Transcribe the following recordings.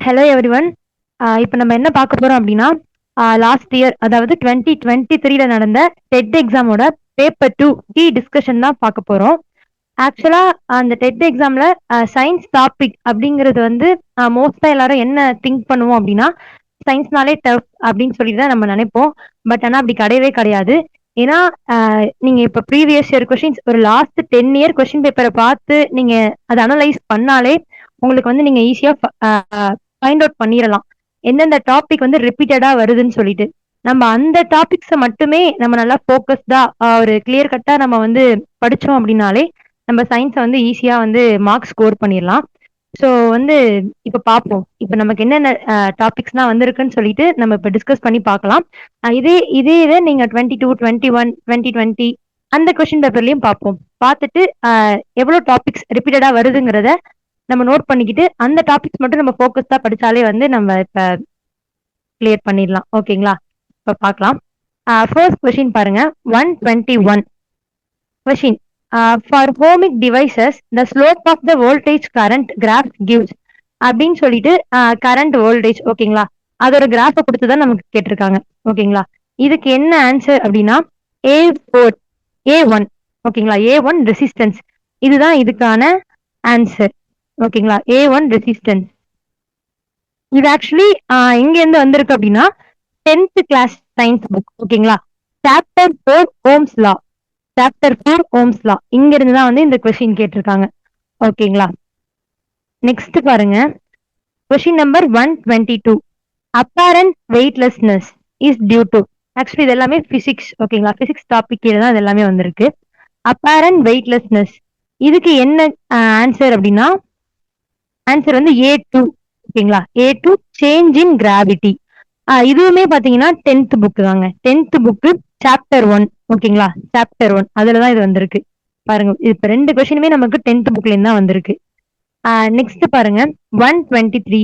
Hello everyone. இப்போ நம்ம என்ன பார்க்க போறோம் அப்படின்னா, லாஸ்ட் இயர் அதாவது 2023ல நடந்த டெட் எக்ஸாமோட பேப்பர் 2 கீ டிஸ்கஷன் தான் பார்க்க போறோம். ஆக்சுவலா அந்த டெட் எக்ஸாம்ல சயின்ஸ் டாபிக் அப்படிங்கிறது வந்து மோஸ்டா எல்லாரும் என்ன திங்க் பண்ணுவோம் அப்படின்னா, சயின்ஸ்னாலே டஃப் அப்படின்னு சொல்லிட்டு தான் நம்ம நினைப்போம். பட் ஆனா அப்படி கிடையவே கிடையாது. ஏன்னா நீங்க இப்ப ப்ரீவியஸ் இயர் கொஸ்டின்ஸ் ஒரு லாஸ்ட் 10 இயர் கொஸ்டின் பேப்பரை பார்த்து நீங்க அதை அனலைஸ் பண்ணாலே உங்களுக்கு வந்து நீங்க ஈஸியா ஃபைண்ட் அவுட் பண்ணிடலாம். எந்தெந்த டாபிக் வந்து ரிப்பீட்டடா வருதுன்னு சொல்லிட்டு. நம்ம அந்த டாபிக்ஸை மட்டுமே நம்ம நல்லா ஃபோக்கஸ்டா ஒரு கிளியர் கட்டா நம்ம வந்து படிச்சோம் அப்படின்னாலே நம்ம சயின்ஸை வந்து ஈஸியா வந்து மார்க் ஸ்கோர் பண்ணிடலாம். ஸோ வந்து இப்ப பார்ப்போம். இப்ப நமக்கு என்னென்ன டாபிக்ஸ்லாம் வந்திருக்குன்னு சொல்லிட்டு நம்ம இப்ப டிஸ்கஸ் பண்ணி பார்க்கலாம். இதே இதே இதை நீங்க 22, 21, 2020 அந்த கொஸ்டின் பேப்பர்லயும் பார்ப்போம். பார்த்துட்டு எவ்வளவு டாபிக்ஸ் ரிப்பீட்டடா வருதுங்கிறத நம்ம நோட் பண்ணிக்கிட்டு அந்த டாபிக்ஸ் மட்டும் நம்ம ஃபோக்கஸ்டா படிச்சாலே வந்து நம்ம இப்ப கிளியர் பண்ணிடலாம். ஓகேங்களா? இப்ப பார்க்கலாம். ஃபர்ஸ்ட் கொஸ்டின் பாருங்க. 121 question. For ohmic devices the slope of the voltage current graph gives அப்படின்னு சொல்லிட்டு கரண்ட் வோல்டேஜ் ஓகேங்களா, அதோட கிராஃபை கொடுத்து தான் நமக்கு கேட்டிருக்காங்க. ஓகேங்களா? இதுக்கு என்ன ஆன்சர் அப்படின்னா A4 A1 ஓகேங்களா, A1 ரெசிஸ்டன்ஸ். இதுதான் இதுக்கான ஆன்சர். ஓகேங்களா, A1 ரெசிஸ்டன்ஸ். இது ஆக்சுவலி எங்க இருந்து வந்திருக்கு அப்படின்னா 10th கிளாஸ் சயின்ஸ் புக். ஓகேங்களா, chapter 4 Ohm's law. Chapter 4 Ohm's law இங்க இருந்து தான் வந்து இந்த கொஸ்டின் கேட்டிருக்காங்க. ஓகேங்களா, நெக்ஸ்ட் பாருங்க. Question number 122. Apparent weightlessness is due to. Actually இது எல்லாமே பிசிக்ஸ். ஓகேங்களா, பிசிக்ஸ் டாபிக் கீழே தான் இது எல்லாமே வந்திருக்கு. அப்பேரண்ட் வெயிட்லெஸ்னஸ் இதுக்கு என்ன ஆன்சர் அப்படின்னா ஆன்சர் வந்து A2. ஓகேங்களா, A2 சேஞ்ச் இன் கிராவிட்டி. இதுவுமே பாத்தீங்கன்னா 10th புக் தாங்க. 10th book chapter 1. ஓகேங்களா, சாப்டர் 1 அதுலதான் இது வந்திருக்கு. பாருங்க, இப்ப ரெண்டு கொஸ்டினுமே நமக்கு 10th புக்ல இருந்து தான் வந்திருக்கு. நெக்ஸ்ட் பாருங்க. 123.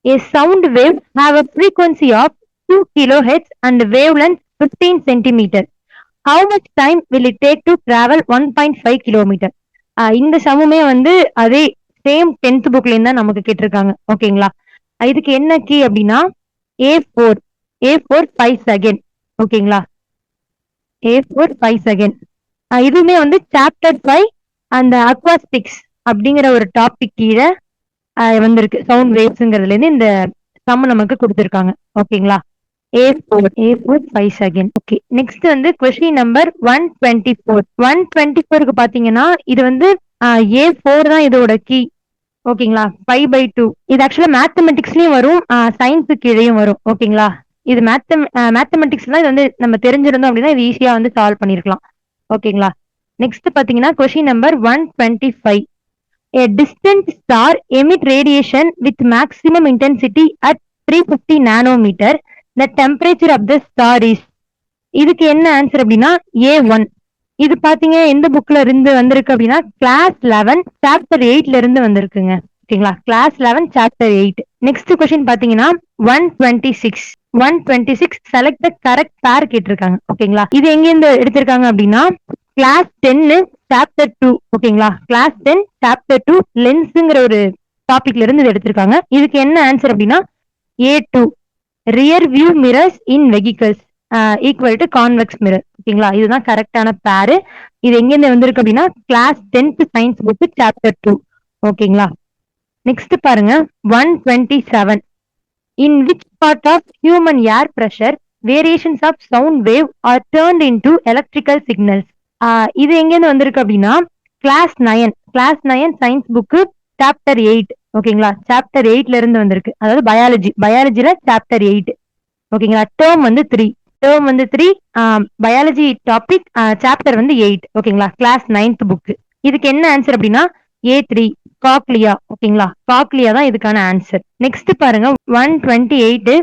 A sound wave have a frequency of 2 kilohertz and wavelength 15 centimeter. How much time will it take to travel 1.5 kilometer? இந்த சமமே வந்து அதே சேம் 10th புக்ல இருந்தா நமக்கு கேட்டிருக்காங்க. ஓகேங்களா, இதுக்கு என்ன கீ அப்படின்னா A4 A4 5 செகண்ட். ஓகேங்களா, A4 5 செகண்ட். இதுவுமே வந்து சாப்டர் 5 அந்த அக்வாஸ்டிக்ஸ் அப்படிங்கிற ஒரு டாபிக் கீழே வந்திருக்கு. சவுண்ட் வேவ்ஸ்ங்கிறதுல இருந்து இந்த சம் நமக்கு கொடுத்திருக்காங்க. ஓகேங்களா, A4 5 செகண்ட். ஓகே, நெக்ஸ்ட் வந்து கொஸ்டின் நம்பர் 124. 124க்கு பாத்தீங்கன்னா இது வந்து A4 தான் இதோட கீ. ஓகேங்களா, 5/2. இது ஆக்சுவலா மேத்தமெட்டிக்ஸ்லயும் வரும், சயின்ஸுக்கு கீழேயும் வரும். ஓகேங்களா, இது மேத்தமெட்டிக்ஸ்லாம் இது வந்து நம்ம தெரிஞ்சிருந்தோம் அப்படின்னா இது ஈஸியா வந்து சால்வ் பண்ணிருக்கலாம். ஓகேங்களா, நெக்ஸ்ட் பாத்தீங்கன்னா question number 125. A distant star emit radiation with maximum intensity at 350 nanometer. The temperature of the star is. இதுக்கு என்ன ஆன்சர் அப்படின்னா A1. இது பாத்தீங்க எந்த புக்ல இருந்து வந்திருக்கு அப்படின்னா கிளாஸ் 11 சாப்டர் 8ல இருந்து வந்திருக்குங்க. ஓகேங்களா, கிளாஸ் 11 சாப்டர் 8. நெக்ஸ்ட் கொஸ்டின் பாத்தீங்கன்னா 126. 126 செலக்ட் த கரெக்ட் பேர் கேட்டிருக்காங்க. ஓகேங்களா, இது எங்க இருந்து எடுத்திருக்காங்க அப்படின்னா கிளாஸ் 10 சாப்டர் 2. ஓகேங்களா, கிளாஸ் 10 சாப்டர் 2 லென்ஸ்ங்கிற ஒரு டாபிக்ல இருந்து இது எடுத்திருக்காங்க. இதுக்கு என்ன ஆன்சர் அப்படின்னா A2 rear view mirrors in vehicles equal to convex mirror. ஓகேங்களா, இதுதான் கரெக்டான பேரு. இது எங்க இருந்து வந்திருக்கு அப்படின்னா class 10th science book chapter 2. ஓகேங்களா, நெக்ஸ்ட் பாருங்க. 127. In which part of human ear pressure variations of sound wave are turned into electrical signals. இது எங்க இருந்து வந்திருக்கு அப்படின்னா கிளாஸ் 9 சயின்ஸ் புக் சாப்டர் 8. ஓகேங்களா, சாப்டர் 8ல இருந்து வந்திருக்கு. அதாவது பயாலஜில சாப்டர் 8. ஓகேங்களா, டேர்ம் வந்து 3 பயாலஜி டாபிக் சாப்டர் வந்து 8. ஓகேங்களா, கிளாஸ் 9th புக். இதுக்கு என்ன ஆன்சர் அப்படின்னா A3 காக்லியா. ஓகேங்களா, காக்லியா தான் இதுக்கான ஆன்சர். நெக்ஸ்ட் பாருங்க. 128.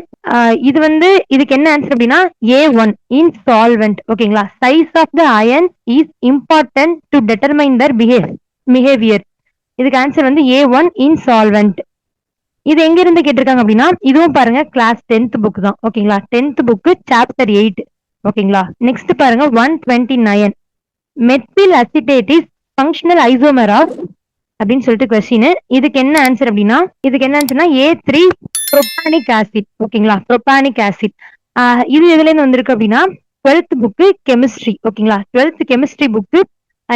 இது வந்து இதுக்கு என்ன ஆன்சர் அப்படின்னா A1 இன் சால்வெண்ட். ஓகேங்களா, size of the ion is important to determine their behavior. இதுக்கு ஆன்சர் வந்து A1 இன் சால்வெண்ட். இது எங்க இருந்து கேட்டிருக்காங்க அப்படின்னா இதுவும் பாருங்க கிளாஸ் 10th புக் தான். ஓகேங்களா, 10th புக் சாப்டர் 8. ஓகேங்களா, நெக்ஸ்ட் பாருங்க. 129. Methyl acetate is functional isomer of அப்படின்னு சொல்லிட்டு கொஸ்டின். இதுக்கு என்ன ஆன்சர் அப்படின்னா A3 ப்ரோபானிக் ஆசிட். ஓகேங்களா, ப்ரோபானிக் ஆசிட். இது எதுல இருந்து வந்திருக்கு அப்படின்னா 12th புக்கு கெமிஸ்ட்ரி. ஓகேங்களா, 12th கெமிஸ்ட்ரி புக்கு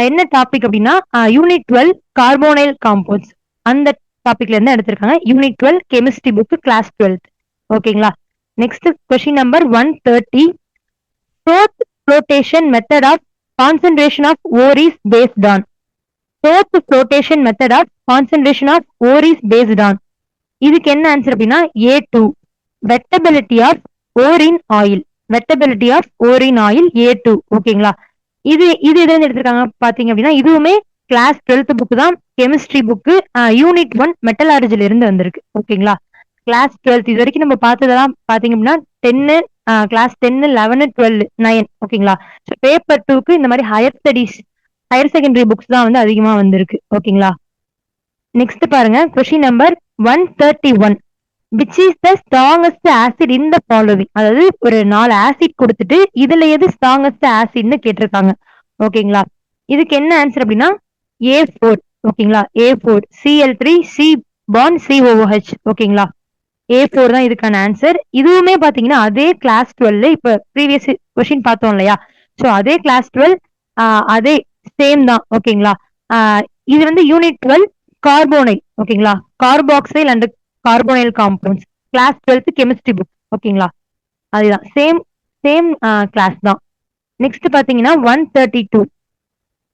என்ன டாபிக் அப்படின்னா யூனிட் 12 கார்போனைல் காம்பவுண்ட்ஸ். அந்த டாபிக்ல இருந்து எடுத்திருக்காங்க. Unit 12 chemistry book class 12th. ஓகேங்களா. Next question number 130. Fourth flotation method of concentration of ore is based on. Fourth flotation method of concentration of ore is based on. இதுக்கு என்ன answer அப்படின்னா A2 wettability of ore in oil. Wettability of ore in oil A2. ஓகேங்களா. இது இது எதுல இருந்து எடுத்திருக்காங்க பாத்தீங்க அப்படின்னா இதுவுமே கிளாஸ் 12th புக் தான், கெமிஸ்ட்ரி புக்கு யூனிட் 1 மெட்டலாலஜில இருந்து வந்திருக்கு. ஓகேங்களா. கிளாஸ் 12 இது வரைக்கும் நம்ம பார்த்ததெல்லாம் பாத்தீங்க அப்படின்னா 10 கிளாஸ் 10 11 12 9. ஓகேங்களா. பேப்பர் 2க்கு இந்த மாதிரி higher studies higher secondary books தான் வந்து அதிகமா வந்திருக்கு. ஓகேங்களா. நெக்ஸ்ட் பாருங்க question number 131. Which is the strongest acid in the following. அதாவது ஒரு 4 ஆசிட் கொடுத்துட்டு இதுல எது ஸ்ட்ராங்கஸ்ட் ஆசிட்னு கேட்டிருக்காங்க. ஓகேங்களா. இதுக்கு என்ன ஆன்சர் அப்படின்னா A4. ஓகேங்களா, A4 Cl3 C bond COOH. ஓகேங்களா, A4 தான் இதுக்கான ஆன்சர். இதுவுமே பாத்தீங்கன்னா அதே கிளாஸ் 12 இப்ப ப்ரீவியஸ் கொஸ்டின் பார்த்தோம் இல்லையா, சோ அதே கிளாஸ் 12 அதே சேம் தான். ஓகேங்களா. இது வந்து யூனிட் 12 கார்போனைல். ஓகேங்களா, carboxyl and carbonyl compounds class 12 chemistry book. ஓகேங்களா, அதுதான் சேம் சேம் கிளாஸ் தான். நெக்ஸ்ட் பாத்தீங்கன்னா 132.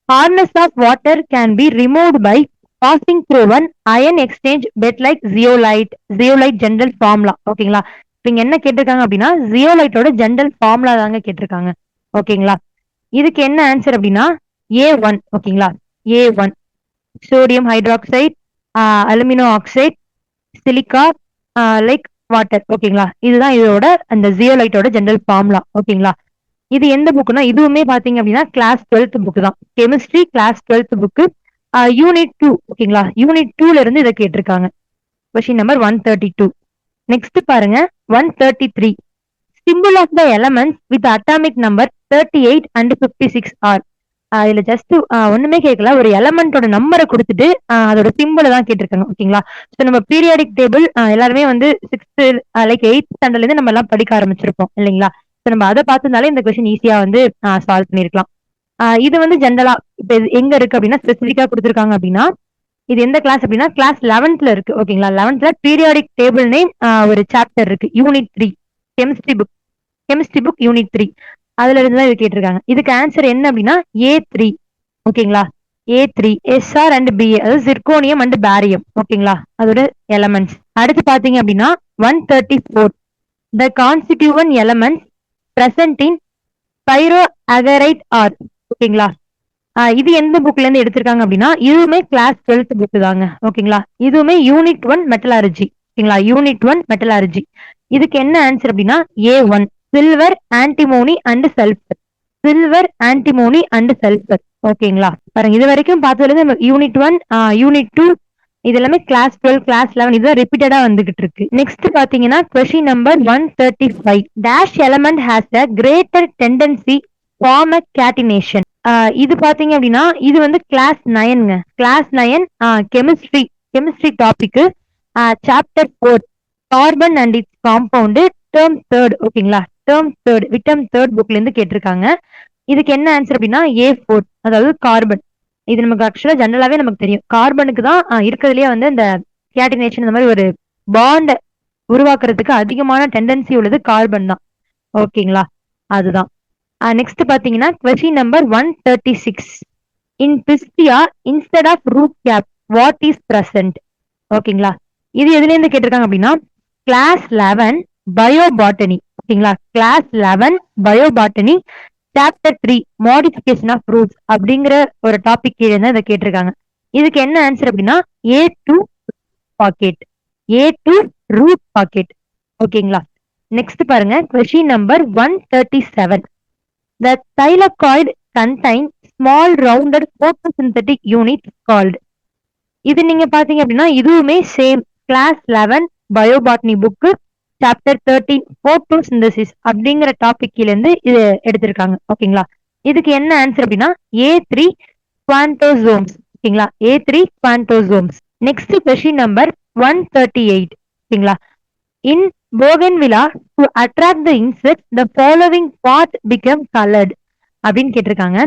Hardness of water can be removed by passing through one ion exchange bed like zeolite general formula. ஓகேங்களா, இங்க என்ன கேட்டிருக்காங்க அப்படின்னா ஜியோலைட்டோட ஜெனரல் ஃபார்முலா தாங்க கேட்டிருக்காங்க. ஓகேங்களா. இதுக்கு என்ன ஆன்சர் அப்படின்னா A1. ஓகேங்களா, A1 sodium hydroxide alumino oxide silica like water. ஓகேங்களா, இதுதான் இதோட அந்த ஜியோலைட்டோட ஜெனரல் ஃபார்முலா. ஓகேங்களா. இது எந்த புக்குன்னா இதுவுமே பாத்தீங்க அப்படின்னா கிளாஸ் 12th புக் தான், chemistry class 12th book unit 2. ஓகேங்களா, யூனிட் 2ல இருந்து இதை கேட்டிருக்காங்க. Question number 132. நெக்ஸ்ட் பாருங்க 133. Symbol of the elements with atomic number 38 and 56 are. இதுல ஜஸ்ட் ஒண்ணுமே கேட்கல, ஒரு எலமெண்டோட நம்பரை கொடுத்துட்டு அதோட சிம்பிளை தான் கேட்டிருக்காங்க. ஓகேங்களா. ஸோ நம்ம பீரியாடிக் டேபிள் எல்லாருமே வந்து 6th லைக் 8th ஸ்டாண்டர்ட்ல இருந்து நம்ம எல்லாம் படிக்க ஆரம்பிச்சிருப்போம் இல்லைங்களா. ஸோ நம்ம அதை பார்த்துனாலே இந்த கொஸ்டின் ஈஸியா வந்து சால்வ் பண்ணிருக்கலாம். இது வந்து ஜென்ரலா இப்ப இது எங்க இருக்கு அப்படின்னா ஸ்பெசிபிக்கா கொடுத்துருக்காங்க அப்படின்னா இது எந்த கிளாஸ் அப்படின்னா கிளாஸ் 11th இருக்கு. ஓகேங்களா, 11th பீரியாடிக் டேபிள் நேம் ஒரு சாப்டர் இருக்கு, யூனிட் 3 கெமிஸ்ட்ரி புக் யூனிட் 3. அதுல இருந்து தான் இது கேட்டிருக்காங்க. இதுக்கு ஆன்சர் என்ன அப்படின்னா A3. ஓகேங்களா, A3 SR அண்ட் BA அதாவது சிர்கோனியம் அண்ட் பேரியம். ஓகேங்களா, அதோட எலமெண்ட்ஸ். அடுத்து பாத்தீங்க அப்படின்னா 134. The constituent elements present in pyrargyrite are. ஓகேங்களா, இது எந்த புக்ல இருந்து எடுத்திருக்காங்க அப்படின்னா இதுவுமே கிளாஸ் 12th புக் தாங்க. ஓகேங்களா, இதுவுமே யூனிட் 1 மெட்டலாலஜி. ஓகேங்களா, யூனிட் 1 மெட்டலாலஜி. இதுக்கு என்ன ஆன்சர் அப்படின்னா A1 silver antimony and sulphur. Silver antimony and sulphur. ஓகேங்களா, பாருங்க இது வரைக்கும் பார்த்ததுல இருந்து யூனிட் 1 யூனிட் 2 இது எல்லாமே கிளாஸ் 12 கிளாஸ் 11 இதுதான் ரிப்பீட்டடா வந்துகிட்டு இருக்கு. நெக்ஸ்ட் பாத்தீங்கன்னா question number 135. Dash element has a greater tendency form a catenation. இது பாத்தீங்க அப்படின்னா இது வந்து கிளாஸ் 9ங்க. Class 9 chemistry topic chapter 4 carbon and its compound term 3. ஓகேங்களா, விட்டம் 3 புக்ல இருந்து கேட்டிருக்காங்க. இதுக்கு என்ன ஆன்சர் அப்படின்னா A4 அதாவது கார்பன். இது நமக்கு ஆக்சுவலா ஜெனரலாவே நமக்கு தெரியும், கார்பனுக்கு தான் இருக்கிறதுலயே வந்து இந்த கேட்டினேஷன் இந்த மாதிரி ஒரு பாண்ட் உருவாக்குறதுக்கு அதிகமான டெண்டன்சி உள்ளது கார்பன் தான். ஓகேங்களா, அதுதான். நெக்ஸ்ட் பாத்தீங்கன்னா question number 136. In Pistia instead of root cap what is present. ஓகேங்களா, இது எதுல இருந்து கேட்டிருக்காங்க அப்படின்னா கிளாஸ் 11 பயோபாட்டனி. ஓகேங்களா, class 11 biobotany chapter 3 modification of roots அப்படிங்கிற ஒரு டாபிக் கீழே தான் இதை கேட்டிருக்காங்க. இதுக்கு என்ன ஆன்சர் அப்படின்னா A2 pocket. A2 root pocket. ஓகேங்களா. நெக்ஸ்ட் பாருங்க question number 137. The thylakoid contain small rounded photosynthetic unit called. இது நீங்க பாத்தீங்க அப்படின்னா இதுவுமே same class 11 biobotany book chapter 13 photosynthesis அப்படிங்கிற டாபிக் கீழ இருந்து இது எடுத்திருக்காங்க. ஓகேங்களா, இதுக்கு என்ன ஆன்சர் அப்படின்னா A3 குவான்டோசோம்ஸ். ஓகேங்களா. A3 குவான்டோசோம்ஸ். Next question number 138. ஓகேங்களா. In bougainvillea to attract the insect the following part become coloured அப்படின்னு கேட்டிருக்காங்க.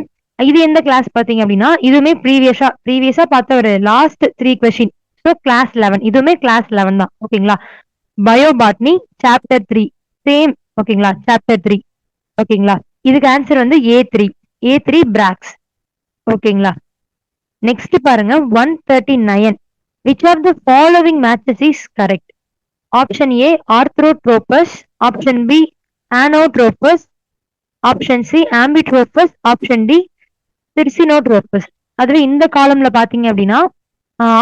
இது எந்த கிளாஸ் பாத்தீங்க அப்படின்னா இதுவுமே ப்ரீவியஸா பார்த்த ஒரு லாஸ்ட் 3 கொஸ்டின். ஸோ கிளாஸ் 11, இதுவுமே கிளாஸ் 11 தான். ஓகேங்களா. Bio botany chapter 3 same. ஓகேங்களா. சாப்டர் 3. ஓகேங்களா. இதுக்கு ஆன்சர் வந்து A3 பிராக்ஸ். ஓகேங்களா. நெக்ஸ்ட் பாருங்க 139. Which of the following matches is correct? Option A orthotropous, option B anatropous, option C amphitropous, option D circinotropous. அதுவே இந்த காலம்ல பாத்தீங்க அப்படின்னா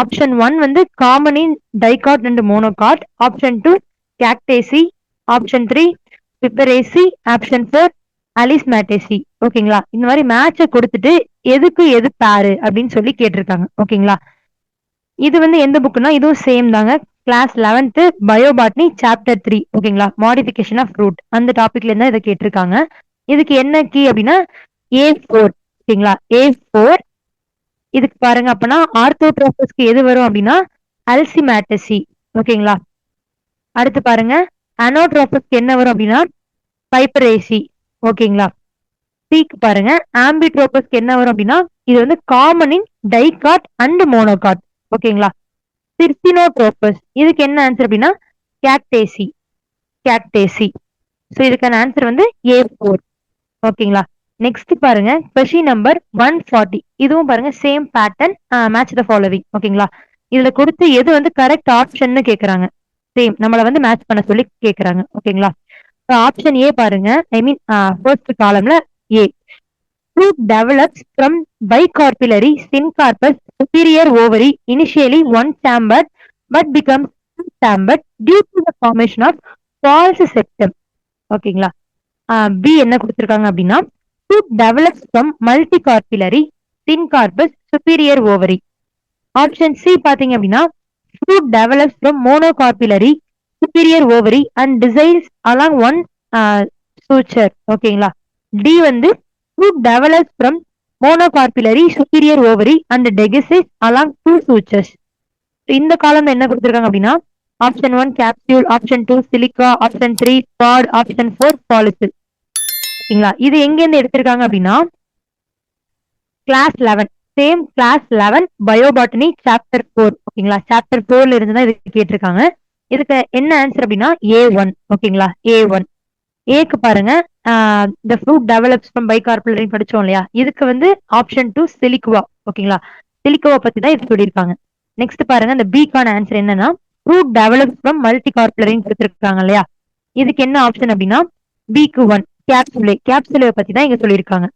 ஆப்ஷன் 1 வந்து common in dicot and monocot, option 2 cactaceae, option 3 piperaceae, option 4 alismataceae. ஓகேங்களா. இந்த மாதிரி மேட்சை கொடுத்துட்டு எதுக்கு எது பேரு அப்படின்னு சொல்லி கேட்டிருக்காங்க. ஓகேங்களா. இது வந்து எந்த புக்குன்னா இதுவும் சேம் தாங்க. Class 11th biobotany chapter 3. ஓகேங்களா. மாடிஃபிகேஷன் ஆஃப் ஃப்ரூட் அந்த டாபிக்ல இருந்தா இதை கேட்டிருக்காங்க. இதுக்கு என்ன கீ அப்படின்னா A4. ஓகேங்களா. A4. இதுக்கு பாருங்க அப்பனா ஆர்த்தோட்ரோபஸ்க்கு எது வரும் அப்படின்னா அல்சிமேட்டசி. ஓகேங்களா. அடுத்து பாருங்க அனோட்ரோபஸ்க்கு என்ன வரும் அப்படின்னா பைப்பரேசி. ஓகேங்களா. சிக்கு பாருங்க ஆம்பிட்ரோபஸ்க்கு என்ன வரும் அப்படின்னா இது வந்து common in dicot and monocot. ஓகேங்களா. சிர்சினோட்ரோபஸ் இதுக்கு என்ன ஆன்சர் அப்படின்னா கேக்டேசி. ஸோ இதுக்கான ஆன்சர் வந்து A4. ஓகேங்களா. நெக்ஸ்ட் பாருங்க கொஸ்டின் நம்பர் 140. இதுவும் பாருங்க same pattern, match the following. ஓகேங்களா. இதுல கொடுத்து எது வந்து கரெக்ட் ஆப்ஷன் கேக்குறாங்க. சேம் நம்மள வந்து மேட்ச் பண்ண சொல்லி கேக்குறாங்க. ஓகேங்களா. ஆப்ஷன் ஏ பாருங்க, ஐ மீன் ஃபர்ஸ்ட் காலம்ல A. Fruit develops from bicarpillary syncarpus superior ovary, initially one chambered but becomes two chambered due to the formation of false septum. ஓகேங்களா. பி என்ன கொடுத்திருக்காங்க அப்படின்னா fruit develops from multicarpillary syncarpus superior ovary. Option C பாத்தீங்க அப்படின்னா fruit develops from monocarpillary superior ovary and deciles along one suture. ஓகேங்களா. D வந்து fruit develops from monocarpillary superior ovary and dehisces along two sutures. இந்த காலம் என்ன கொடுத்திருக்காங்க அப்படின்னா option 1 capsule, option 2 silica, option 3 pod, option 4 பாலிசில். ஓகேங்களா. இது எங்க இருந்து எடுத்திருக்காங்க அப்படின்னா class 11, same class 11 biobotany chapter 4. ஓகேங்களா. சாப்டர் 4ல இருந்து தான் இது கேட்டிருக்காங்க. இதுக்கு என்ன ஆன்சர் அப்படின்னா A1. ஓகேங்களா. A1. ஏக்கு பாருங்க the fruit develops from bicarpillary படிச்சோம் இல்லையா. இதுக்கு வந்து ஆப்ஷன் 2 சிலிக்குவா. ஓகேங்களா. சிலிக்குவா பத்தி தான் இது சொல்லியிருக்காங்க. நெக்ஸ்ட் பாருங்க இந்த பிக்கான ஆன்சர் என்னன்னா fruit develops from multicarpillary கொடுத்திருக்காங்க இல்லையா. இதுக்கு என்ன ஆப்ஷன் அப்படின்னா பிக்கு 1 கேப்சுலே பத்தி தான் இங்க சொல்லியிருக்காங்க.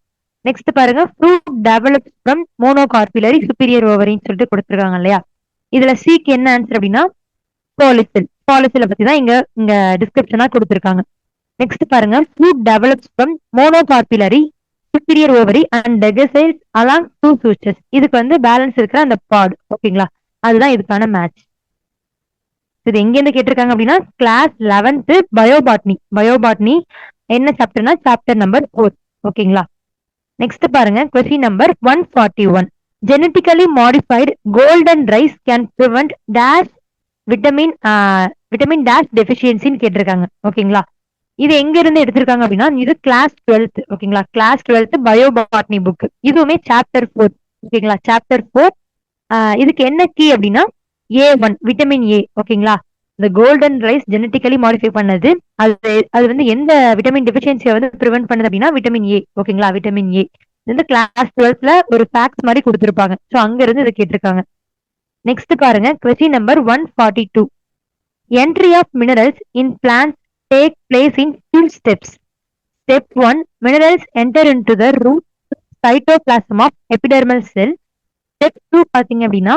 நெக்ஸ்ட் பாருங்க fruit develops from monocarpillary superior ovary சொல்லிட்டு கொடுத்திருக்காங்க இல்லையா. இதுல சிக்கு என்ன ஆன்சர் அப்படின்னா பாலிசில பத்தி தான் இங்க இங்க டிஸ்கிரிப்ஷனா கொடுத்திருக்காங்க. நெக்ஸ்ட் பாருங்க fruit develops from monocarpillary superior ovary and dehiscence along two sutures. இதுக்கு வந்து பேலன்ஸ் இருக்கிற அந்த பாட். ஓகேங்களா. அதுதான் இதுக்கான மேட்ச். இது எங்க இருந்து கேட்டிருக்காங்க அப்படின்னா கிளாஸ் 11th பயோபாட்னி என்ன சாப்டர்னா சாப்டர் நம்பர் 4. ஓகேங்களா. நெக்ஸ்ட் பாருங்க question number 141. Genetically modified golden rice can prevent dash vitamin dash டெஃபிஷியன்சின்னு கேட்டிருக்காங்க. ஓகேங்களா. இது எங்க இருந்து எடுத்திருக்காங்க அப்படின்னா இது கிளாஸ் 12. ஓகேங்களா. Class 12 biobotany book. இதுவுமே சாப்டர் 4. ஓகேங்களா. சாப்டர் 4. இதுக்கு என்ன கீ அப்படின்னா A1 விட்டமின் ஏ. ஓகேங்களா. இந்த கோல்டன் ரைஸ் ஜெனட்டிக்கலி மாடிஃபை பண்ணது அது வந்து எந்த விட்டமின் டெஃபிஷியன்சியை வந்து ப்ரிவென்ட் பண்ணுது அப்படின்னா விட்டமின் ஏ. ஓகேங்களா. விட்டமின் ஏ வந்து கிளாஸ் 12ல ஒரு ஃபேக்ட்ஸ் மாதிரி கொடுத்திருப்பாங்க. ஸோ அங்க இருந்து இதை கேட்டிருக்காங்க. நெக்ஸ்ட் பாருங்க question number 142. Entry of minerals in plant take place in two steps. Step 1, minerals enter into the root cytoplasm of epidermal cell. Step 2 பாத்தீங்க அப்படின்னா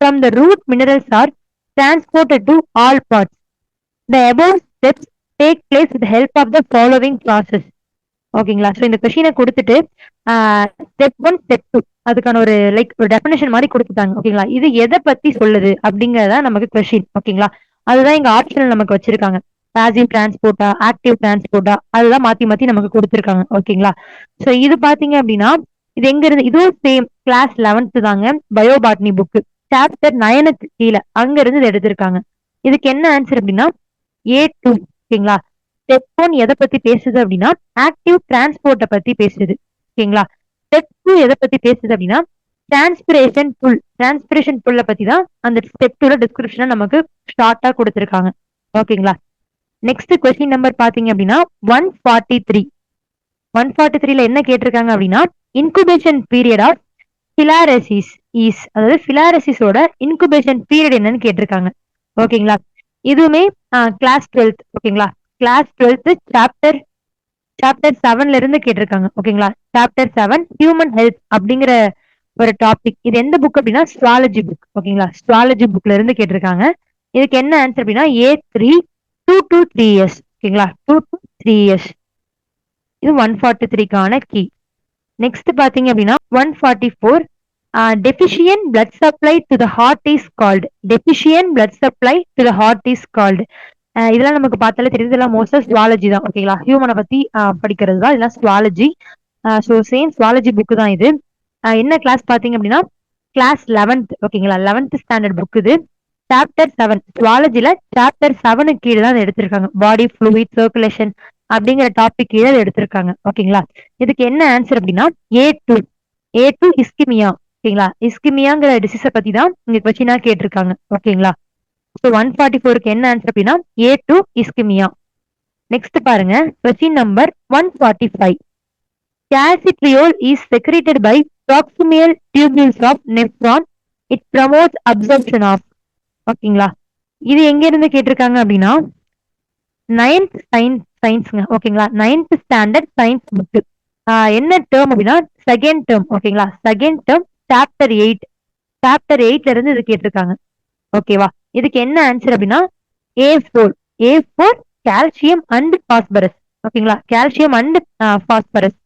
from the root minerals are transported to all parts. The above steps take place with the help of the following process. ஓகேங்களா. So இந்த கொஸ்டினை கொடுத்துட்டு step 1 step 2 அதுக்கான ஒரு ஒரு definition மாதிரி கொடுத்துட்டாங்க. ஓகேங்களா. இது எதை பத்தி சொல்லுது அப்படிங்கறத நமக்கு கொஸ்டின். ஓகேங்களா. அதுதான் இங்க ஆப்ஷனல் நமக்கு வச்சிருக்காங்க. பாசிவ் டிரான்ஸ்போர்ட்டா ஆக்டிவ் டிரான்ஸ்போர்ட்டா அதுதான் மாத்தி மாத்தி நமக்கு கொடுத்துருக்காங்க. ஓகேங்களா. சோ இது பாத்தீங்க அப்படின்னா இது எங்க இருந்து, இதுவும் சேம் கிளாஸ் 11th தாங்க. பயோபாட்னி புக் சாப்டர் 9க்கு கீழே அங்க இருந்து இது எடுத்திருக்காங்க. இதுக்கு என்ன ஆன்சர் அப்படின்னா A2. ஓகேங்களா. ஸ்டெப் 1 எதை பத்தி பேசுது அப்படின்னா ஆக்டிவ் டிரான்ஸ்போர்ட்டை பத்தி பேசுது. ஓகேங்களா. ஸ்டெப் 2 எதை பத்தி பேசுது அப்படின்னா டிரான்ஸ்பிரேஷன் புல்ல பத்தி தான் அந்த ஸ்டெப் 2ல டிஸ்கிரிப்ஷன் நமக்கு ஷார்ட்டா கொடுத்திருக்காங்க. ஓகேங்களா. நெக்ஸ்ட் கொஸ்டின் நம்பர் பாத்தீங்க அப்படின்னா 143. 143ல என்ன கேட்டிருக்காங்க அப்படின்னா இன்குபேஷன் பீரியட் ஆஃப் பிலாரசிஸ் இஸ், அதாவது பிலாரசிஸோட இன்குபேஷன் பீரியட் என்னன்னு கேட்டிருக்காங்க. ஓகேங்களா. இதுவுமே கிளாஸ் 12. ஓகேங்களா. கிளாஸ் 12 சாப்டர் 7ல இருந்து கேட்டிருக்காங்க. ஓகேங்களா. சாப்டர் 7 ஹியூமன் ஹெல்த் அப்படிங்கிற ஒரு டாபிக். இது எந்த புக் அப்படின்னா ஸ்ட்ராலஜி புக். ஓகேங்களா. ஸ்ட்ராலஜி புக்ல இருந்து கேட்டிருக்காங்க. இதுக்கு என்ன ஆன்சர் அப்படின்னா A3, 2 to 3 years. ஓகேங்களா. 2 to 3 years. இது 143க்கான கீ. நெக்ஸ்ட் பாத்தீங்க அப்படின்னா 144 deficient blood supply to the heart is called. Deficient blood supply to the heart is called. இதெல்லாம் நமக்கு பார்த்தாலே தெரியுது, இதெல்லாம் மோஸ்டா ஸ்வாலஜி தான். ஓகேங்களா. ஹியூமனை பத்தி படிக்கிறது தான் இதெல்லாம் zoology. So same zoology book தான் இது. என்ன கிளாஸ் பாத்தீங்க அப்படின்னா கிளாஸ் 11th. ஓகேங்களா. 11th ஸ்டாண்டர்ட் புக் இது. சாப்டர் 7 ஸ்வாலஜில சாப்டர் 7 கீழே தான் எடுத்திருக்காங்க. பாடி ஃப்ளூயிட் சர்க்குலேஷன் அப்படிங்கிற டாபிக் கீழே எடுத்திருக்காங்க. ஓகேங்களா. இதுக்கு என்ன ஆன்சர் அப்படின்னா A2 இஸ்கிமியா. ஓகேங்களா. இஸ்கிமியாங்கிற டிசீஸை பத்தி தான் இங்க கொஸ்டினா கேட்டிருக்காங்க. ஓகேங்களா. ஸோ 144க்கு என்ன ஆன்சர் அப்படின்னா A2 இஸ்கிமியா. நெக்ஸ்ட் பாருங்க question number 145. Calcitriol is secreted by proximal tubules of nephron. It promotes absorption of. ஓகேங்களா. இது எங்க இருந்து கேட்டிருக்காங்க அப்படின்னா 9th சயின்ஸ்ங்க. ஓகேங்களா. 9th standard science book. என்ன டேர்ம் அப்படின்னா செகண்ட் டேர்ம். ஓகேங்களா. Second term chapter 8. சாப்டர் 8ல இருந்து இது கேட்டிருக்காங்க. ஓகேவா. இதுக்கு என்ன ஆன்சர் அப்படின்னா A4 கால்சியம் அண்ட் பாஸ்பரஸ். ஓகேங்களா. Calcium and phosphorus.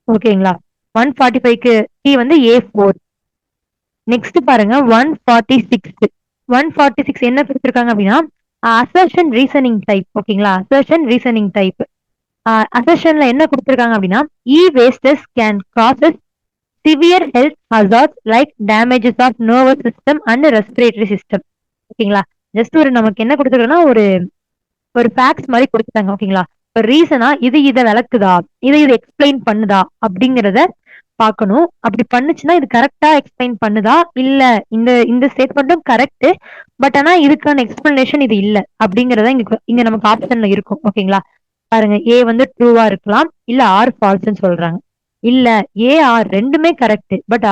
ஓகேங்களா. 145க்கு கீ வந்து A4. நெக்ஸ்ட் பாருங்க 146. 146 என்ன கொடுத்திருக்காங்க அப்படின்னா அசர்ஷன் ரீசனிங் டைப். ஓகேங்களா. Assertion reasoning type. அசர்ஷன்ல என்ன கொடுத்திருக்காங்க அப்படின்னா wastes can causes severe health hazards like damages of nervous system and respiratory system. ஓகேங்களா. ஜஸ்ட் ஒரு நமக்கு என்ன கொடுத்துருக்கோம்னா ஒரு ஃபேக்ட்ஸ் மாதிரி கொடுத்துட்டாங்க. ஓகேங்களா. ஒரு ரீசனா இது இதை விளக்குதா, இது எக்ஸ்பிளைன் பண்ணுதா அப்படிங்கிறத பார்க்கணும். அப்படி பண்ணுச்சுன்னா இது கரெக்டா எக்ஸ்பிளைன் பண்ணுதா, இல்ல இந்த ஸ்டேட்மெண்ட்டும் கரெக்ட் பட் ஆனா இதுக்கான எக்ஸ்பிளனேஷன் இது இல்ல அப்படிங்கறத இங்க நமக்கு ஆப்ஷன்ல இருக்கும். ஓகேங்களா. பாருங்க ஏ வந்து ட்ரூவா இருக்கலாம், இல்ல ஆர் ஃபால்ஸ்ன்னு சொல்றாங்க. இல்ல ஏ ஆர் ரெண்டுமே கரெக்ட் பட்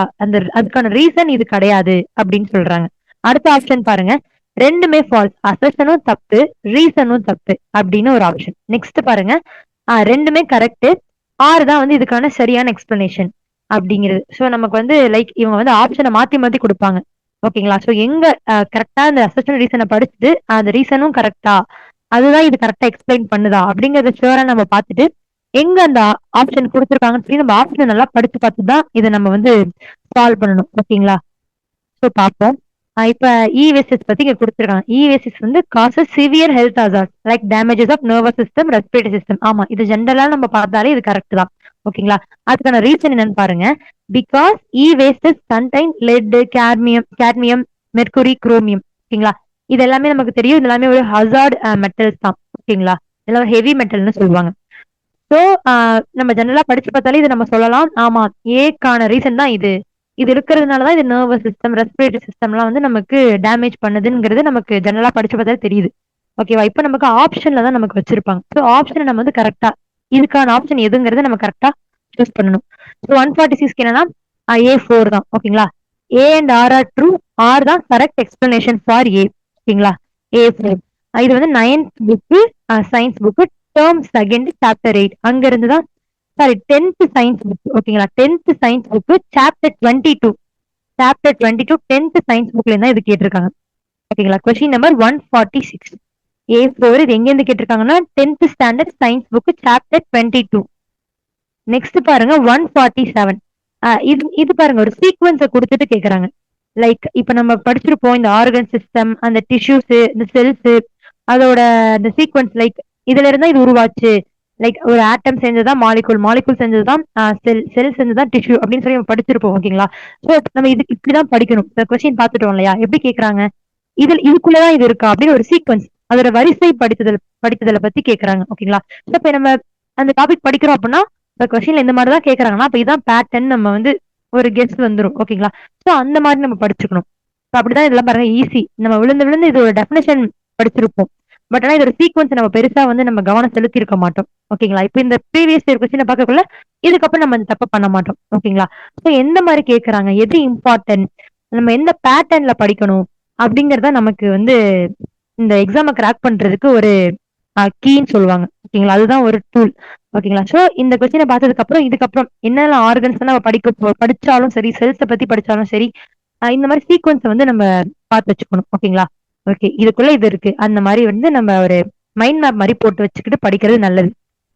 அதுக்கான ரீசன் இது கிடையாது அப்படின்னு சொல்றாங்க. அடுத்த ஆப்ஷன் பாருங்க ரெண்டுமே ஃபால்ஸ், அசர்ஷனும் தப்பு ரீசனும் தப்பு அப்படின்னு ஒரு ஆப்ஷன். நெக்ஸ்ட் பாருங்க ரெண்டுமே கரெக்ட், ஆர் தான் வந்து இதுக்கான சரியான எக்ஸ்பிளனேஷன் அப்படிங்கிறது. ஸோ நமக்கு வந்து லைக் இவங்க வந்து ஆப்ஷனை மாத்தி மாத்தி கொடுப்பாங்க. ஓகேங்களா. ஸோ எங்க கரெக்டா அந்த அசர்ஷன் ரீசனை படிச்சுட்டு அந்த ரீசனும் கரெக்டா, அதுதான் இது கரெக்டா எக்ஸ்பிளைன் பண்ணுதா அப்படிங்கறத ஷுவரா நம்ம பார்த்துட்டு எங்க அந்த ஆப்ஷன் கொடுத்துருக்காங்கன்னு சொல்லி நம்ம ஆப்ஷனை நல்லா படிச்சு பார்த்து தான் இதை நம்ம வந்து சால்வ் பண்ணணும். ஓகேங்களா. ஸோ பார்ப்போம். இப்ப இவேசிஸ் பத்தி இங்க கொடுத்துருக்காங்க. இவேசிஸ் வந்து causes severe health hazard like damages of nervous system respiratory system. ஆமா இது ஜென்ரலா நம்ம பார்த்தாலே இது கரெக்ட் தான். ஓகேங்களா. அதுக்கான ரீசன் என்னன்னு பாருங்க. Because wastes contain let cadmium mercury chromium. ஓகேங்களா. இது எல்லாமே நமக்கு தெரியும், இது எல்லாமே ஒரு ஹசார்ட் மெட்டல்ஸ் தான். ஓகேங்களா. இதெல்லாம் ஹெவி மெட்டல்னு சொல்லுவாங்க. ஸோ நம்ம ஜெனரலா படிச்சு பார்த்தாலே இது நம்ம சொல்லலாம். ஆமா ஏக்கான ரீசன் தான் இது இருக்கிறதுனாலதான் இது நர்வஸ் சிஸ்டம் ரெஸ்பிரேட்டரி சிஸ்டம்லாம் வந்து நமக்கு டேமேஜ் பண்ணுதுங்கிறது நமக்கு ஜெனரலா படிச்சு பார்த்தாலே தெரியுது. ஓகேவா. இப்ப நமக்கு ஆப்ஷன்ல தான் நமக்கு வச்சிருப்பாங்க. ஸோ ஆப்ஷனை நம்ம வந்து கரெக்டா இதுக்கான ஆப்ஷன் எதுங்கிறத நம்ம கரெக்டா சூஸ் பண்ணணும். ஸோ 146 என்னன்னா A4 தான். ஓகேங்களா. A and R are true, R தான் கரெக்ட் எக்ஸ்பிளனேஷன் ஃபார் ஏ. ஓகேங்களா. A4 இது வந்து 9th book science book term second chapter 8 அங்க இருந்து தான். Sorry 10th science book. ஓகேங்களா. 10th science book chapter 22. Chapter 22 10th science புக்ல இருந்தா இது கேட்டிருக்காங்க. ஓகேங்களா. Question number 146. A4 இது எங்க இருந்து கேட்டிருக்காங்கன்னா 10th standard science book chapter 22. Next பாருங்க 147. இது பாருங்க ஒரு சீக்வன்ஸை கொடுத்துட்டு கேக்குறாங்க. லைக் இப்ப நம்ம படிச்சிருப்போம் இந்த ஆர்கன் சிஸ்டம், அந்த டிஷ்யூஸ், இந்த செல்ஸ், அதோட இந்த சீக்வன்ஸ் லைக் இதுல இருந்தா இது உருவாச்சு, லைக் ஒரு ஆட்டம் செஞ்சதுதான் மாலிகூல், மாலிகூல் செஞ்சதுதான் செல், செல் செஞ்சதுதான் டிஷ்யூ அப்படின்னு சொல்லி நம்ம படிச்சிருப்போம். ஓகேங்களா? சோ நம்ம இது இப்படிதான் படிக்கணும். இந்த கொஸ்டின் பாத்துட்டோம் இல்லையா? எப்படி கேக்குறாங்க, இதுக்குள்ளதான் இது இருக்கா அப்படின்னு ஒரு சீக்வன்ஸ், அதோட வரிசை படித்ததலை பத்தி கேக்குறாங்க. ஓகேங்களா? சோ இப்ப நம்ம அந்த டாபிக் படிக்கிறோம் அப்படின்னா இப்ப கொஸ்டின்ல இந்த மாதிரிதான் கேக்குறாங்கன்னா அப்ப இதான் பேட்டர்ன் நம்ம வந்து ஒரு கெஸ் வந்துரும். ஓகேங்களா? சோ அந்த மாதிரி நம்ம படிச்சுக்கணும். அப்படிதான் இதெல்லாம் பாருங்க ஈஸி. நம்ம விழுந்து விழுந்து இது ஒரு டெஃபினேஷன் படிச்சிருப்போம். பட் ஆனா இதோட சீக்வன்ஸ் நம்ம பெருசா வந்து நம்ம கவனம் செலுத்தி இருக்க மாட்டோம். ஓகேங்களா? இப்ப இந்த ப்ரீவியஸ் இயர் கொஸ்டின் பார்க்கக்குள்ள இதுக்கப்புறம் நம்ம இந்த தப்பு பண்ண மாட்டோம். ஓகேங்களா? சோ எந்த மாதிரி கேக்குறாங்க, எது இம்பார்ட்டன்ட், நம்ம எந்த பேட்டர்ன்ல படிக்கணும் அப்படிங்கறத நமக்கு வந்து இந்த எக்ஸாம கிராக் பண்றதுக்கு ஒரு கீன்னு சொல்லுவாங்க. ஓகேங்களா? அதுதான் ஒரு டூல். ஓகேங்களா? சோ இந்த கொஸ்டினை பார்த்ததுக்கு அப்புறம் இதுக்கப்புறம் என்னெல்லாம் ஆர்கன்ஸ் நம்ம படிச்சாலும் சரி, செல்ஸ பத்தி படிச்சாலும் சரி, இந்த மாதிரி சீக்வன்ஸ் வந்து நம்ம பார்த்து வச்சுக்கணும். ஓகேங்களா? ஓகே, இதுக்குள்ள இது இருக்கு அந்த மாதிரி வந்து நம்ம ஒரு மைண்ட் மேப் மாதிரி போட்டு வச்சுக்கிட்டு படிக்கிறது நல்லது.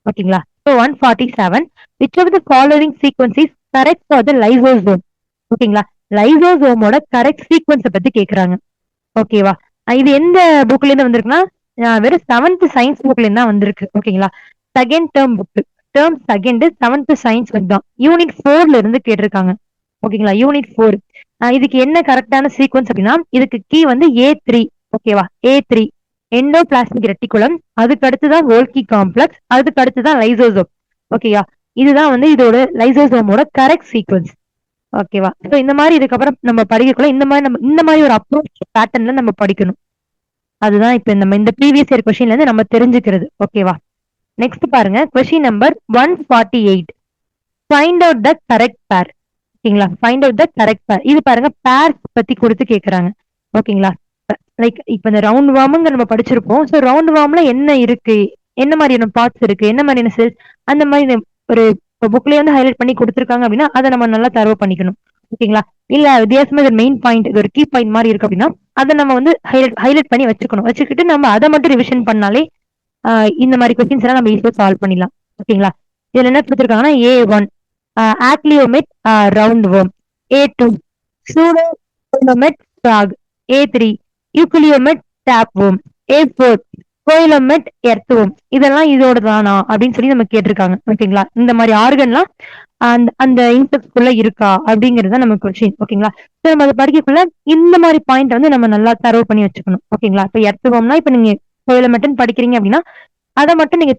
ஓகேங்களா? So 147 which of the following sequence is correct for the lysosome. ஓகேங்களா? லைசோசோமோட கரெக்ட் சீக்வன்ஸை பத்தி கேக்குறாங்க. ஓகேவா? இது எந்த புக்ல இருந்து வந்திருக்குன்னா வெறும் 7th சயின்ஸ் புக்ல இருந்து தான் வந்திருக்கு. ஓகேங்களா? Second term book, term second 7th science book தான். யூனிட் 4ல இருந்து கேட்டிருக்காங்க. ஓகேங்களா? யூனிட் 4. இதுக்கு என்ன கரெக்டான சீக்வன்ஸ் அப்படின்னா இதுக்கு கீ வந்து A3. ஓகேவா? A3 எண்டோபிளாஸ்மிக் ரெட்டிகுலம், அதுக்கு அடுத்துதான் வோல்கி காம்ப்ளெக்ஸ், அதுக்கு அடுத்துதான் லைசோசோம். ஓகேயா? இதுதான் வந்து இதோட லைசோசோமோட கரெக்ட் சீக்வன்ஸ். ஓகேவா? சோ இந்த மாதிரி இதுக்கப்புறம் நம்ம படிக்கக்குள்ள இந்த மாதிரி ஒரு அப்ரோச் பேட்டர்ன்ல நம்ம படிக்கணும். அதுதான் இப்ப நம்ம இந்த ப்ரீவியஸ் இயர் கொஸ்டின்ல இருந்து நம்ம தெரிஞ்சுக்கிறது. ஓகேவா? நெக்ஸ்ட் பாருங்க question number 148. Find out the correct பேர். ஓகேங்களா? ஃபைண்ட் அவுட் த கரெக்ட் பேர். இது பாருங்க பேர் பத்தி கொடுத்து கேக்குறாங்க. ஓகேங்களா? லைக் இப்ப இந்த ரவுண்ட் வார்முங்க நம்ம படிச்சிருப்போம். சோ ரவுண்ட் வார்ம்ல என்ன இருக்கு, என்ன மாதிரியான பார்ட்ஸ் இருக்கு, என்ன மாதிரியான செல்ஸ், அந்த மாதிரி ஒரு புக்லயே வந்து ஹைலைட் பண்ணி கொடுத்துருக்காங்க அப்படின்னா அதை நம்ம நல்லா தரவு பண்ணிக்கணும். ஓகேங்களா? இல்ல வித்தியாசமா இது மெயின் பாயிண்ட், இது ஒரு கீ பாயிண்ட் மாதிரி இருக்கு அப்படின்னா அதை நம்ம வந்து ஹைலைட் பண்ணி வச்சுக்கணும். வச்சுக்கிட்டு நம்ம அதை மட்டும் ரிவிஷன் பண்ணாலே இந்த மாதிரி கொஸ்டின்ஸ் எல்லாம் நம்ம ஈஸியா சால்வ் பண்ணிடலாம். ஓகேங்களா? இதுல என்ன கொடுத்துருக்காங்கன்னா A1 acoelomate round worm, A2 pseudocoelomate frog, A3 eucoelomate tape worm, A4 coelomate எர்த்worm. இதெல்லாம் இதோட தானா அப்படின்னு சொல்லி நம்ம கேட்டிருக்காங்க. ஓகேங்களா? இந்த மாதிரி ஆர்கன்லாம் அந்த அந்த இன்செக்ட்குள்ள இருக்கா அப்படிங்கறது நம்ம கொஸ்டின். ஓகேங்களா? சோ நம்ம அதை படிக்கக்குள்ள இந்த மாதிரி பாயிண்ட் வந்து நம்ம நல்லா தரவு பண்ணி வச்சுக்கணும். ஓகேங்களா? இப்ப எர்த்wormனா இப்ப நீங்க கோயிலோமெட்னு படிக்கிறீங்க அப்படின்னா அதை மட்டும் நீங்க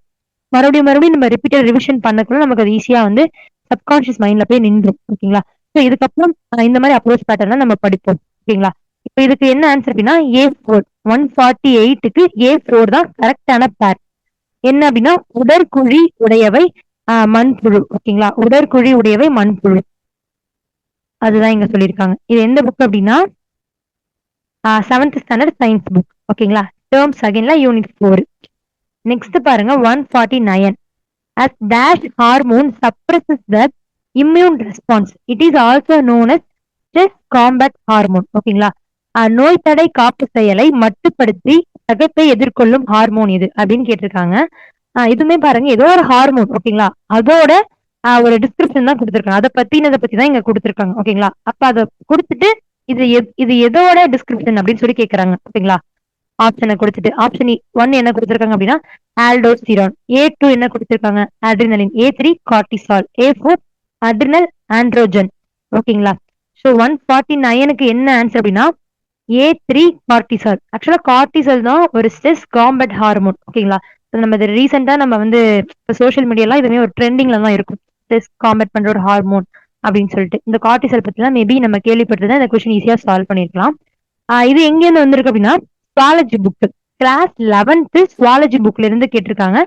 மறுபடியும் மறுபடியும் நம்ம ரிப்பீட்டட் ரிவிஷன் பண்ணக்குள்ள நமக்கு அது ஈஸியா வந்து சப்கான்சியஸ் மைண்ட்ல போய் நின்றும். ஓகேங்களா? சோ இதுக்கப்புறம் இந்த மாதிரி அப்ரோச் பேட்டர்ன் நம்ம படிப்போம். ஓகேங்களா? இப்ப இதுக்கு என்ன ஆன்சர் அப்படின்னா A4. 148க்கு A4 தான் கரெக்டான பேர். என்ன அப்படின்னா உடற்குழி உடையவை மண்புழு. ஓகேங்களா? உடற்குழி உடையவை மண்புழு. அதுதான் இங்க சொல்லியிருக்காங்க. இது எந்த புக் அப்படின்னா 7th ஸ்டாண்டர்ட் சயின்ஸ் புக். ஓகேங்களா? டேர்ம் செகண்ட்ல யூனிட் 4. நெக்ஸ்ட் பாருங்க 149. as dash hormone suppresses the immune response, it is also known as stress combat hormone. ஓகேங்களா? நோய் தடை காப்பு செயலை மட்டுப்படுத்தி தகப்பை எதிர்கொள்ளும் ஹார்மோன் இது அப்படின்னு கேட்டிருக்காங்க. இதுமே பாருங்க ஏதோ ஒரு ஹார்மோன். ஓகேங்களா? அதோட ஒரு டிஸ்கிரிப்ஷன் தான் கொடுத்திருக்காங்க. அதை பத்தி தான் இங்க கொடுத்திருக்காங்க. ஓகேங்களா? அப்ப அதை கொடுத்துட்டு இது எதோட டிஸ்கிரிப்ஷன் அப்படின்னு சொல்லி கேக்குறாங்க. ஓகேங்களா? ஆப்ஷனை கொடுத்துட்டு ஆப்ஷன் 1 என்ன கொடுத்திருக்காங்க அப்படின்னா ஆல்டோஸ்டிரான், A2 என்ன கொடுத்திருக்காங்க adrenaline, A3 cortisol, A4 adrenal androgen. ஓகேங்களா? சோ 149க்கு என்ன ஆன்சர் அப்படின்னா A3 கார்டிசால். ஆக்சுவலா கார்டிசால் தான் ஒரு ஸ்ட்ரெஸ் காம்பேட் ஹார்மோன். ஓகேங்களா? நம்ம இது ரீசெண்டா நம்ம வந்து சோசியல் மீடியாலாம் இதுவே ஒரு ட்ரெண்டிங்ல தான் இருக்கும். ஸ்ட்ரெஸ் காம்பேட் பண்ற ஒரு ஹார்மோன் அப்படின்னு சொல்லிட்டு இந்த கார்டிசால் பத்தி தான் மேபி நம்ம கேள்விப்பட்டிருந்தா இந்த கொஸ்டின் ஈஸியா சால்வ் பண்ணிருக்கலாம். இது எங்க இருந்து வந்திருக்கு அப்படின்னா zoology book, class 11th zoology புக்ல இருந்து கேட்டிருக்காங்க.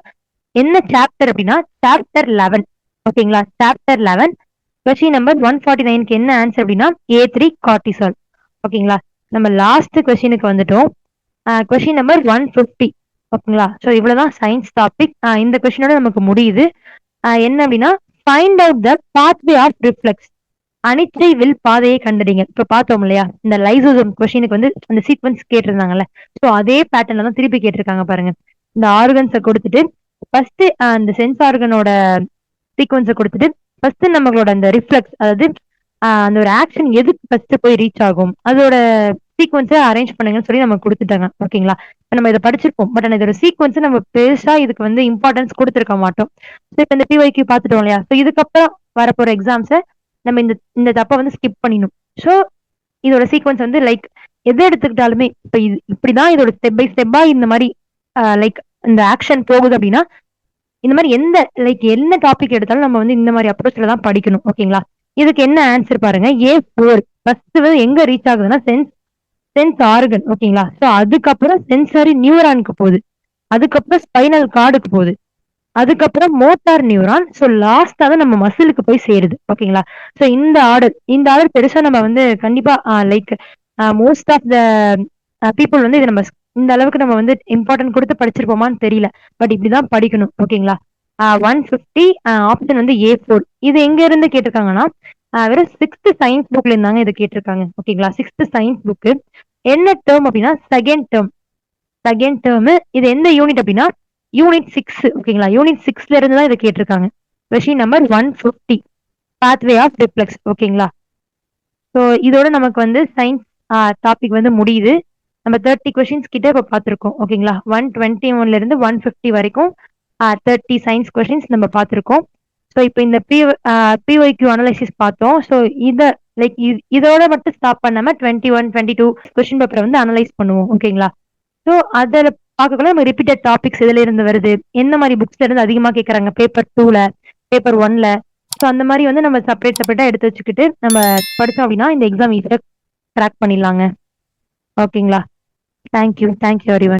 என்ன சாப்டர் அப்படின்னா சாப்டர் 11. ஓகேங்களா? சாப்டர் 11 கொஸ்டின் நம்பர் 149க்கு என்ன ஆன்சர் அப்படின்னா A3 கார்டிசால். ஓகேங்களா? நம்ம லாஸ்ட் கொஸ்டினுக்கு வந்துட்டோம். Question number 150. ஓகேங்களா? சோ இவ்வளவுதான் சயின்ஸ் டாபிக். இந்த கொஸ்டினோட நமக்கு முடியுது. என்ன அப்படின்னா find out the pathway of reflex, அனிச்சை வில் பாதையை கண்டறிங்க. இப்ப பார்த்தோம் இல்லையா இந்த லைசோசோம் கொஸ்டினுக்கு வந்து அந்த சீக்வன்ஸ் கேட்டிருந்தாங்கல்ல. சோ அதே பேட்டர்ன்ல தான் திருப்பி கேட்டிருக்காங்க பாருங்க. இந்த ஆர்கன்ஸை கொடுத்துட்டு ஃபர்ஸ்ட் அந்த சென்ஸ் ஆர்கனோட சீக்வன்ஸை கொடுத்துட்டு ஃபர்ஸ்ட் நம்மளோட அந்த ரிஃப்ளெக்ஸ், அதாவது அந்த ஒரு ஆக்ஷன் எதுக்கு ஃபர்ஸ்ட் போய் ரீச் ஆகும், அதோட சீக்வன்ஸா அரேஞ்ச் பண்ணுங்கன்னு சொல்லி நமக்கு குடுத்துட்டாங்க. ஓகேங்களா? இப்ப நம்ம இத படிச்சிருப்போம். பட் ஆனா இதோட சீக்வன்ஸ நம்ம பெருசா இதுக்கு வந்து இம்பார்ட்டன்ஸ் குடுத்திருக்க மாட்டோம். சோ இப்ப இந்த பிஒய்க்யூ பாத்துட்டோம் இல்லையா? சோ இதுக்கப்புறம் வரப்போற எக்ஸாம்ஸ நம்ம இந்த இந்த தப்ப வந்து ஸ்கிப் பண்ணிடணும். சோ இதோட சீக்வன்ஸ் வந்து லைக் எத எடுத்துக்கிட்டாலுமே இப்ப இது இப்படிதான் இதோட ஸ்டெப் பை ஸ்டெப்பா இந்த மாரி லைக் இந்த ஆக்ஷன் போகுது அப்படின்னா, இந்த மாரி எந்த லைக் என்ன டாபிக் எடுத்தாலும் நம்ம வந்து இந்த மாரி அப்ரோச்ல தான் படிக்கணும். ஓகேங்களா? இதுக்கு என்ன ஆன்சர் பாருங்க. A4 ஃபர்ஸ்ட் வந்து எங்க ரீச் ஆகுதுன்னா சென்ஸ் ஆர்கன். ஓகேங்களா? சோ அதுக்கப்புறம் சென்சரி நியூரானுக்கு போகுது. அதுக்கப்புறம் ஸ்பைனல் கார்டுக்கு போகுது. அதுக்கப்புறம் மோட்டார் நியூரான். சோ லாஸ்ட்டா தான் நம்ம மசிலுக்கு போய் சேருது. ஓகேங்களா? சோ இந்த ஆர்டர் பெருசா நம்ம வந்து கண்டிப்பா like most of the people வந்து இத நம்ம இந்த அளவுக்கு நம்ம வந்து இம்பார்ட்டன்ட் குடுத்து படிச்சிருப்போமான்னு தெரியல. பட் இப்படிதான் படிக்கணும். ஓகேங்களா? 150 ஆப்ஷன் வந்து A4. இது எங்க இருந்து கேட்டிருக்காங்கன்னா, வெறும் 6த் சயின்ஸ் புக்ல இருந்தாங்க இத கேட்டிருக்காங்க. ஓகேங்களா? 6த் சயின்ஸ் புக். என்ன டெர்ம் அப்படின்னா செகண்ட் டெர்ம். இது எந்த யூனிட் அப்படின்னா யூனிட் 6. ஓகேங்களா? யூனிட் 6ல இருந்து தான் இத கேட்டிருக்காங்க. Question number 150 pathway of reflex. ஓகேங்களா? சோ இதோட நமக்கு வந்து சயின்ஸ் டாபிக் வந்து முடியுது. நம்ம 30 கொஸ்டின்ஸ் கிட்ட இப்ப பார்த்திருக்கோம். ஓகேங்களா? 121ல இருந்து 150 வரைக்கும் 30 சயின்ஸ் கொஸ்டின்ஸ் நம்ம பார்த்திருக்கோம். சோ இப்ப இந்த பிஒய்க்யூ அனலைசிஸ் பார்த்தோம். சோ இத லைக் இதோட மட்டும் ஸ்டாப் பண்ணாம 21, 22 கொஸ்டின் பேப்பர வந்து அனலைஸ் பண்ணுவோம். ஓகேங்களா? சோ அதுல பார்க்கக்குள்ள நம்ம ரிப்பீட்டட் டாபிக்ஸ் எதுல இருந்து வருது, எந்த மாரி புக்ஸ்ல இருந்து அதிகமா கேட்கறாங்க பேப்பர் 2ல, பேப்பர் 1ல. சோ அந்த மாரி வந்து நம்ம செப்பரேட்டா எடுத்து வச்சுக்கிட்டு நம்ம படிச்சோம் அப்படின்னா இந்த எக்ஸாம் ஈஸியா கிராக் பண்ணிடலாங்க. ஓகேங்களா? Thank you everyone.